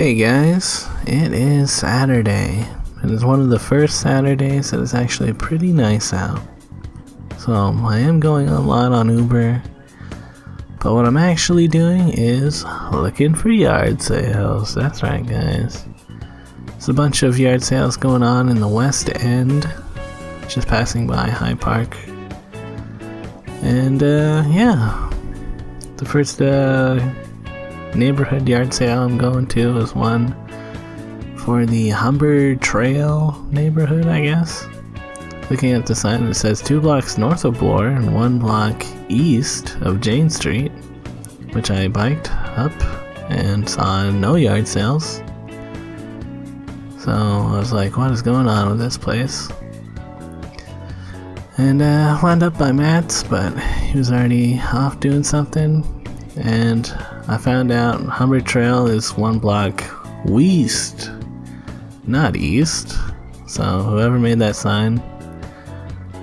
Hey guys, it is Saturday. It is one of the first Saturdays that is actually pretty nice out. So I am going a lot on Uber, but what I'm actually doing is looking for yard sales. That's right guys. There's a bunch of yard sales going on in the West End, just passing by High Park. And yeah, the first neighborhood yard sale I'm going to is one for the Humber Trail neighborhood, I guess. Looking at the sign, it says 2 blocks north of Bloor and 1 block east of Jane Street, which I biked up and saw no yard sales. So I was like, what is going on with this place? And wound up by Matt's, but he was already off doing something. And I found out Humber Trail is 1 block west, not east. So whoever made that sign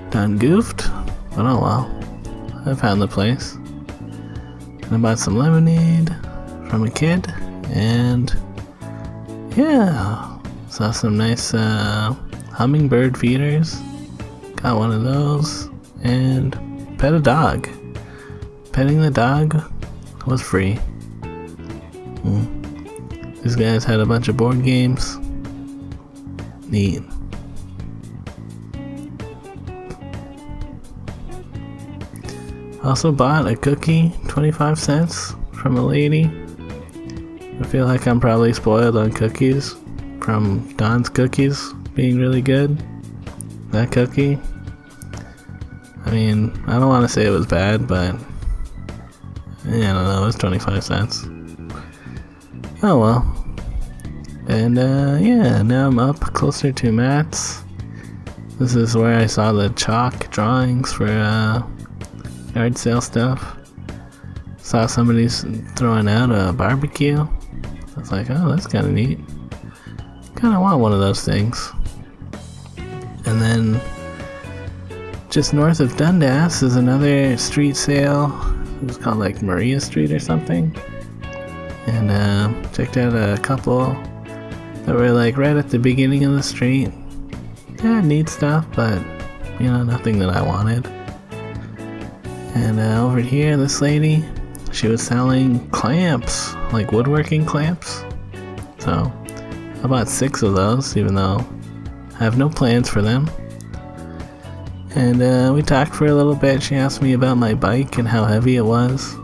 done goofed, but oh well. I found the place. And I bought some lemonade from a kid, and yeah, saw some nice hummingbird feeders. Got one of those, and pet a dog. Petting the dog was free. These guys had a bunch of board games. Neat. Also bought a cookie, 25 cents, from a lady. I feel like I'm probably spoiled on cookies from Don's Cookies being really good. That cookie, I mean, I don't want to say it was bad, but yeah, I don't know, it was 25 cents. Oh well. And yeah, now I'm up closer to Matt's. This is where I saw the chalk drawings for yard sale stuff. Saw somebody's throwing out a barbecue. I was like, oh, that's kind of neat. Kind of want one of those things. And then just north of Dundas is another street sale. It was called like Maria Street or something. And checked out a couple that were like right at the beginning of the street. Yeah, neat stuff, but you know, nothing that I wanted. And over here, this lady, she was selling clamps, like woodworking clamps. So I bought 6 of those, even though I have no plans for them. And we talked for a little bit. She asked me about my bike and how heavy it was.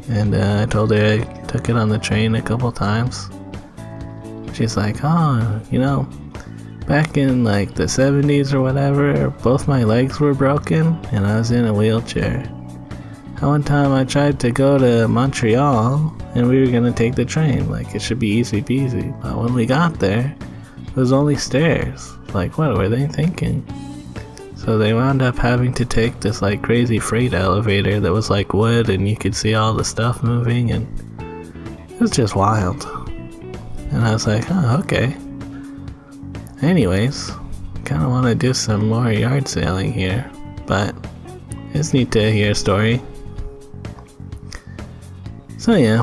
And I told her I took it on the train a couple times. She's like, oh, you know, back in like the 70s or whatever, both my legs were broken and I was in a wheelchair. One time I tried to go to Montreal and we were gonna take the train, like it should be easy peasy. But when we got there, it was only stairs. Like, what were they thinking? So they wound up having to take this like crazy freight elevator that was like wood and you could see all the stuff moving, and it was just wild. And I was like, oh, okay. Anyways, kind of want to do some more yard sailing here, but it's neat to hear a story. So yeah,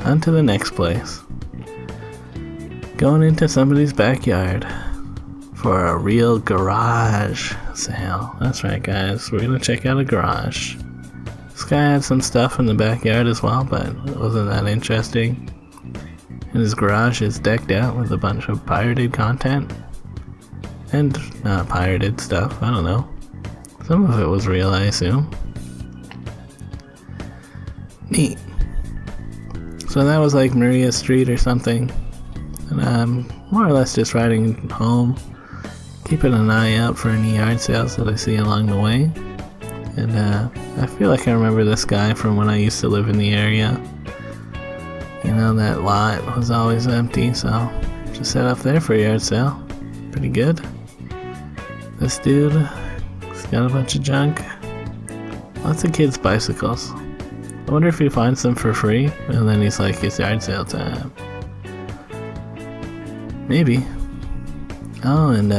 on to the next place. Going into somebody's backyard for a real garage sale. That's right guys, we're gonna check out a garage. This guy had some stuff in the backyard as well, but it wasn't that interesting. And his garage is decked out with a bunch of pirated content. And not pirated stuff, I don't know. Some of it was real, I assume. Neat. So that was like Maria Street or something. And I'm more or less just riding home, keeping an eye out for any yard sales that I see along the way. And I feel like I remember this guy from when I used to live in the area. You know, that lot was always empty, so just set up there for a yard sale. Pretty good. This dude, he's got a bunch of junk. Lots of kids' bicycles. I wonder if he finds them for free, and then he's like, it's yard sale time. Maybe. Oh, and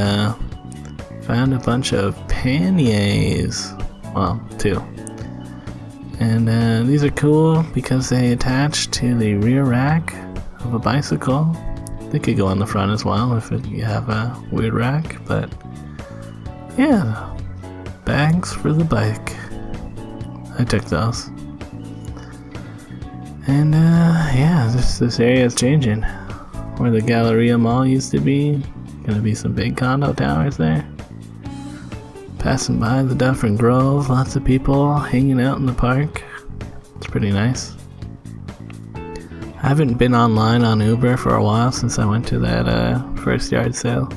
found a bunch of panniers. Well, 2. And these are cool because they attach to the rear rack of a bicycle. They could go on the front as well if you have a weird rack, but yeah, bags for the bike. I took those. And yeah, this area is changing. Where the Galleria Mall used to be, gonna be some big condo towers there. Passing by the Dufferin Grove, lots of people hanging out in the park. It's pretty nice. I haven't been online on Uber for a while since I went to that first yard sale.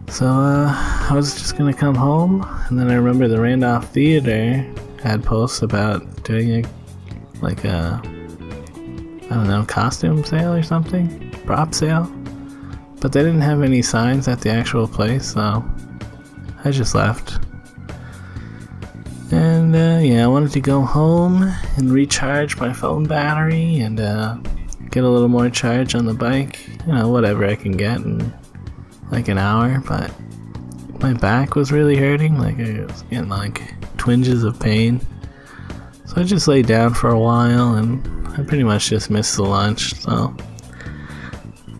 So I was just gonna come home, and then I remember the Randolph Theater had posts about doing I don't know, costume sale or something? Prop sale? But they didn't have any signs at the actual place, so I just left. And yeah, I wanted to go home and recharge my phone battery and get a little more charge on the bike. You know, whatever I can get in like an hour, but my back was really hurting. Like I was getting like twinges of pain. So I just laid down for a while and I pretty much just missed the lunch. So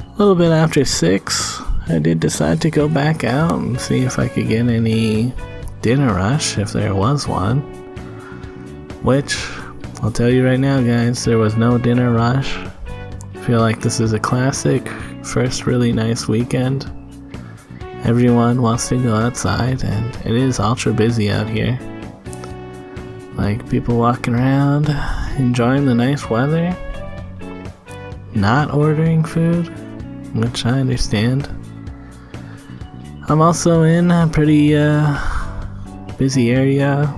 a little bit after 6, I did decide to go back out and see if I could get any dinner rush, if there was one. Which, I'll tell you right now guys, there was no dinner rush. I feel like this is a classic first really nice weekend. Everyone wants to go outside and it is ultra busy out here. Like people walking around, enjoying the nice weather, not ordering food, which I understand. I'm also in a pretty busy area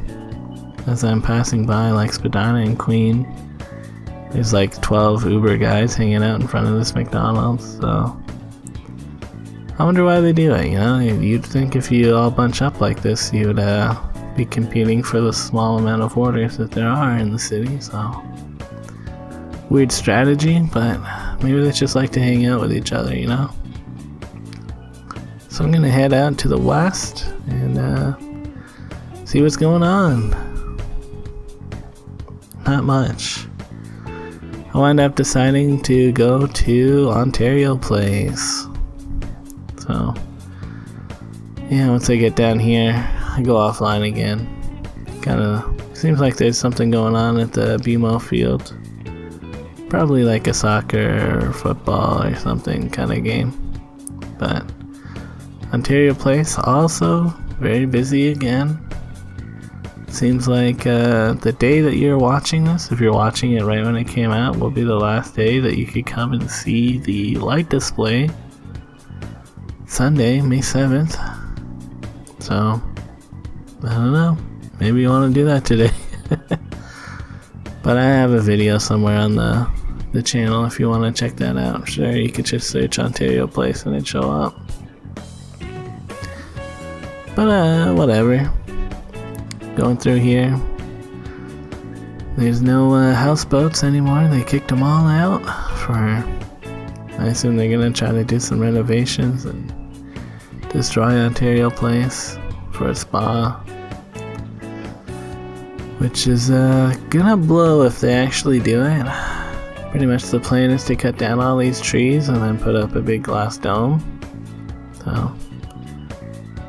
as I'm passing by like Spadina and Queen. There's like 12 Uber guys hanging out in front of this McDonald's, so I wonder why they do it, you know? You'd think if you all bunch up like this, you would be competing for the small amount of orders that there are in the city, so weird strategy, but maybe they just like to hang out with each other, you know? So I'm gonna head out to the west and see what's going on. Not much. I wound up deciding to go to Ontario Place. So yeah, once I get down here, I go offline again. Kinda seems like there's something going on at the BMO field. Probably like a soccer or football or something kind of game. But Ontario Place also very busy again. Seems like the day that you're watching this, if you're watching it right when it came out, will be the last day that you could come and see the light display. Sunday, May 7th. So I don't know, maybe you want to do that today. But I have a video somewhere on the channel if you want to check that out. Sure, you could just search Ontario Place and it'd show up. But whatever. Going through here. There's no houseboats anymore. They kicked them all out I assume they're gonna try to do some renovations and destroy Ontario Place for a spa, which is gonna blow if they actually do it. Pretty much the plan is to cut down all these trees and then put up a big glass dome. So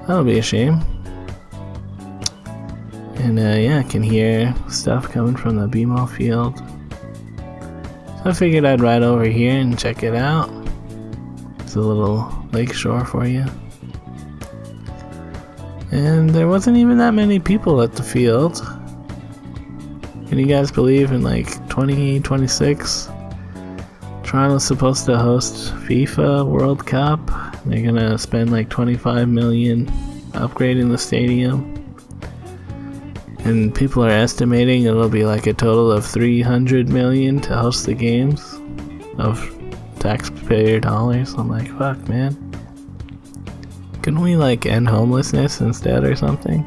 that'll be a shame. And yeah, I can hear stuff coming from the BMO field. So I figured I'd ride over here and check it out. It's a little lake shore for you. And there wasn't even that many people at the field. Can you guys believe in like 2026, Toronto's supposed to host FIFA World Cup? They're gonna spend like $25 million upgrading the stadium. And people are estimating it'll be like a total of $300 million to host the games of taxpayer dollars. I'm like, fuck, man. Couldn't we like end homelessness instead or something?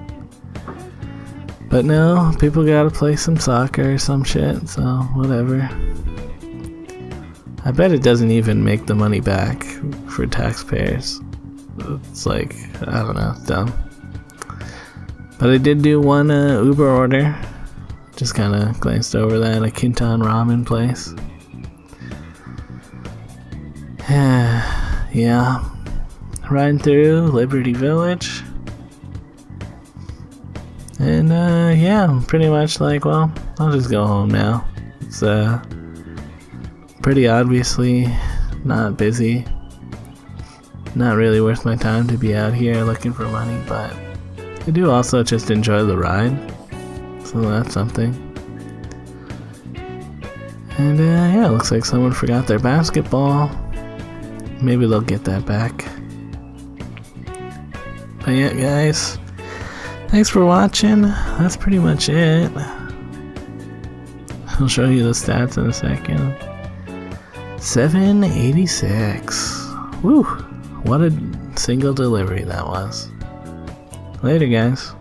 But no, people gotta play some soccer or some shit, so whatever. I bet it doesn't even make the money back for taxpayers. It's like, I don't know, dumb. But I did do one Uber order. Just kind of glanced over that, a Kintan ramen place. Yeah. Riding through Liberty Village. And yeah, I'm pretty much like, well, I'll just go home now. It's pretty obviously not busy. Not really worth my time to be out here looking for money, but I do also just enjoy the ride. So that's something. And yeah, looks like someone forgot their basketball. Maybe they'll get that back. But yeah, guys, thanks for watching. That's pretty much it. I'll show you the stats in a second. 786. Woo! What a single delivery that was. Later, guys.